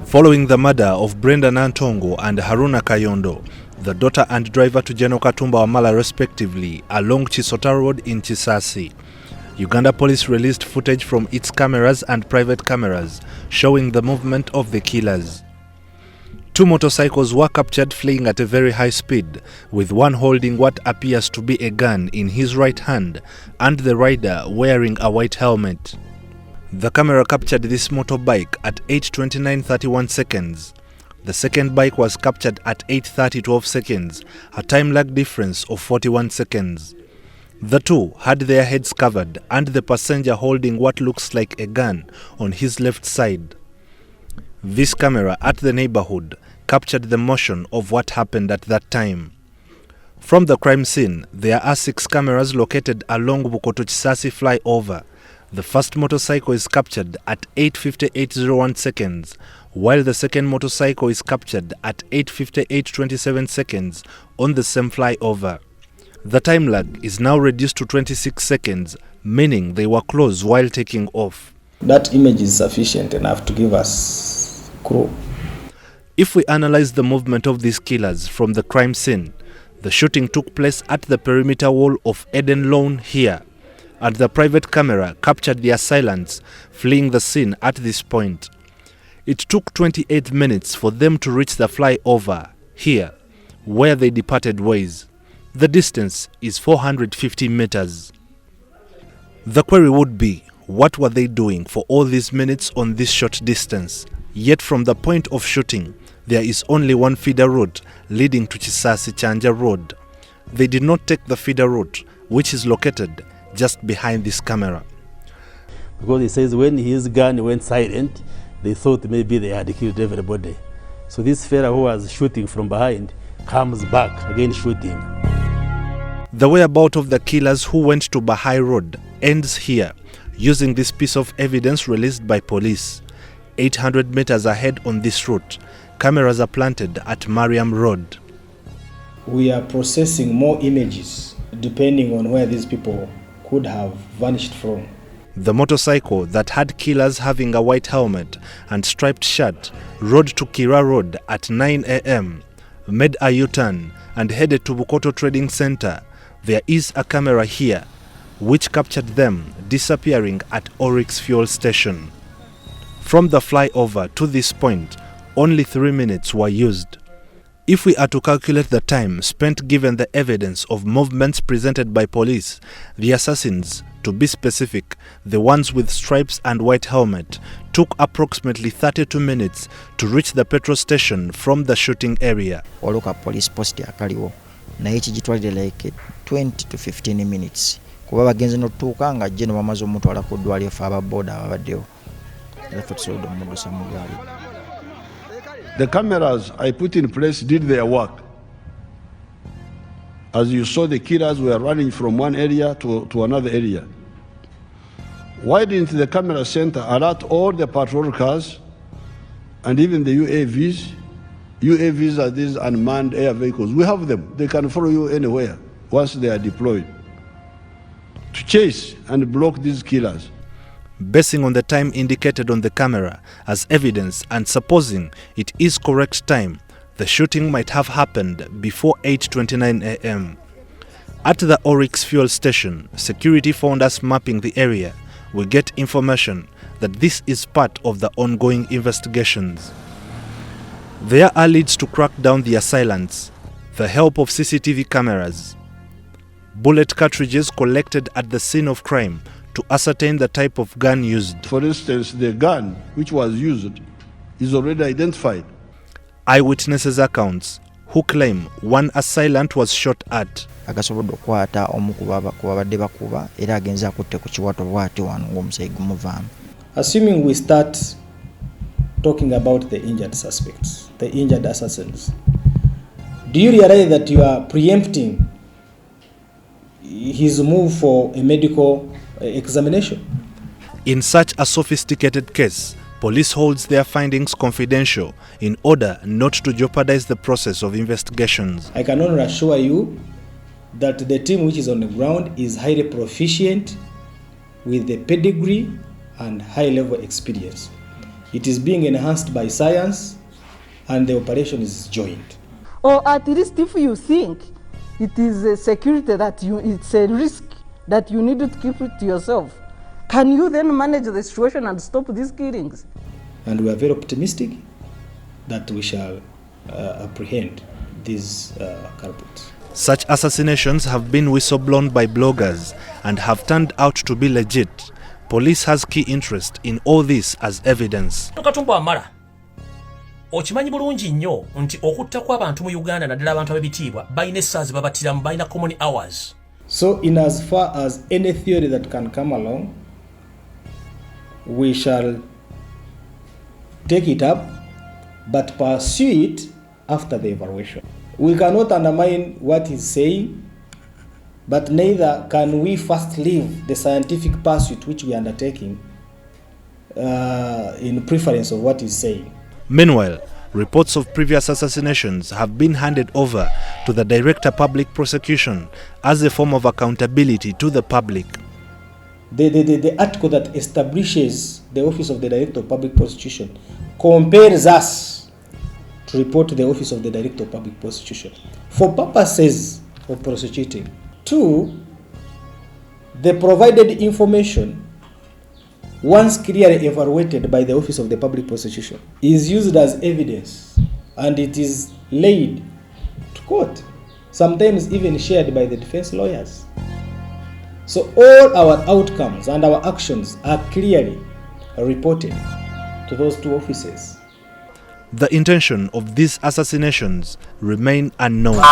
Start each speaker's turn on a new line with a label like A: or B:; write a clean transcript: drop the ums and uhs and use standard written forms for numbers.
A: Following the murder of Brenda Nantongo and Haruna Kayondo, the daughter and driver to General Katumba Wamala respectively, along Kisota Road in Kisaasi, Uganda Police released footage from its cameras and private cameras showing the movement of the killers. Two motorcycles were captured fleeing at a very high speed, with one holding what appears to be a gun in his right hand and the rider wearing a white helmet. The camera captured this motorbike at 8:29:31 seconds. The second bike was captured at 8:30:12 seconds, a time lag difference of 41 seconds. The two had their heads covered and the passenger holding what looks like a gun on his left side. This camera at the neighborhood captured the motion of what happened at that time. From the crime scene, there are 6 cameras located along Bukoto Kisaasi flyover. The first motorcycle is captured at 8:58:01 seconds, while the second motorcycle is captured at 8:58:27 seconds on the same flyover. The time lag is now reduced to 26 seconds, meaning they were close while taking off.
B: That image is sufficient enough to give us clue.
A: If we analyze the movement of these killers from the crime scene, the shooting took place at the perimeter wall of Eden Lawn here, and the private camera captured the assailants fleeing the scene at this point. It took 28 minutes for them to reach the flyover here, where they departed ways. The distance is 450 meters. The query would be, what were they doing for all these minutes on this short distance? Yet from the point of shooting, there is only one feeder route leading to Kisaasi Chanja Road. They did not take the feeder route, which is located just behind this camera.
C: Because he says when his gun went silent, they thought maybe they had killed everybody. So this fellow who was shooting from behind comes back again shooting.
A: The whereabouts of the killers who went to Bahai Road ends here, using this piece of evidence released by police. 800 meters ahead on this route, cameras are planted at Mariam Road.
B: We are processing more images depending on where these people could have vanished from.
A: The motorcycle that had killers having a white helmet and striped shirt rode to Kira Road at 9 a.m., made a U-turn and headed to Bukoto Trading Center. There is a camera here which captured them disappearing at Oryx fuel station. From the flyover to this point, only 3 minutes were used. If we are to calculate the time spent given the evidence of movements presented by police, the assassins, to be specific, the ones with stripes and white helmet, took approximately 32 minutes to reach the petrol station from the shooting area.
D: Oluka police post yakaliwo naye kijitwalire like 20 to 15 minutes kuba bagenze n'otuuka nga jeno bamaze omutwala ku ddwaliro fa ababoda ababaddewo.
E: The cameras I put in place did their work. As you saw, the killers were running from one area to another area. Why didn't the camera center alert all the patrol cars and even the UAVs? UAVs are these unmanned air vehicles. We have them. They can follow you anywhere once they are deployed to chase and block these killers.
A: Basing on the time indicated on the camera as evidence and supposing it is correct time, the shooting might have happened before 8:29 a.m. At the Oryx fuel station, security found us mapping the area. We get information that this is part of the ongoing investigations. There are leads to crack down the assailants, the help of CCTV cameras, bullet cartridges collected at the scene of crime to ascertain the type of gun used.
E: For instance, the gun which was used is already identified.
A: Eyewitnesses' accounts who claim one assailant was shot at.
D: Agasobodde okukwata omu ku babadde bakuba era agenza akutte ku kiwato bw'ati wano ng'omusayi gumuvamu.
B: Assuming we start talking about the injured suspects, the injured assassins, do you realize that you are preempting his move for a medical examination?
A: In such a sophisticated case, police holds their findings confidential in order not to jeopardize the process of investigations.
B: I can only assure you that the team which is on the ground is highly proficient with the pedigree and high-level experience. It is being enhanced by science, and the operation is joint.
F: Or at least if you think it is a security that it's a risk that you need to keep it to yourself, can you then manage the situation and stop these killings?
B: And we are very optimistic that we shall apprehend these culprits.
A: Such assassinations have been whistleblown by bloggers and have turned out to be legit. Police has key interest in all this as evidence.
G: Katumba Wamala okimanyi bulungi nnyo nti okutta kw'abantu mu Uganda naddala abantu ab'ebitiibwa balina essaazi babatiramu, balina common hours.
B: So in as far as any theory that can come along, we shall take it up, but pursue it after the evaluation. We cannot undermine what he's saying, but neither can we first leave the scientific pursuit which we are undertaking in preference of what he's saying.
A: Meanwhile, reports of previous assassinations have been handed over to the Director Public Prosecution as a form of accountability to the public.
B: The article that establishes the Office of the Director of Public Prosecution compels us to report to the Office of the Director of Public Prosecution for purposes of prosecuting. 2, the provided information, once clearly evaluated by the Office of the Public Prosecution, is used as evidence and it is laid to court, sometimes even shared by the defense lawyers. So all our outcomes and our actions are clearly reported to those 2 offices.
A: The intention of these assassinations remain unknown.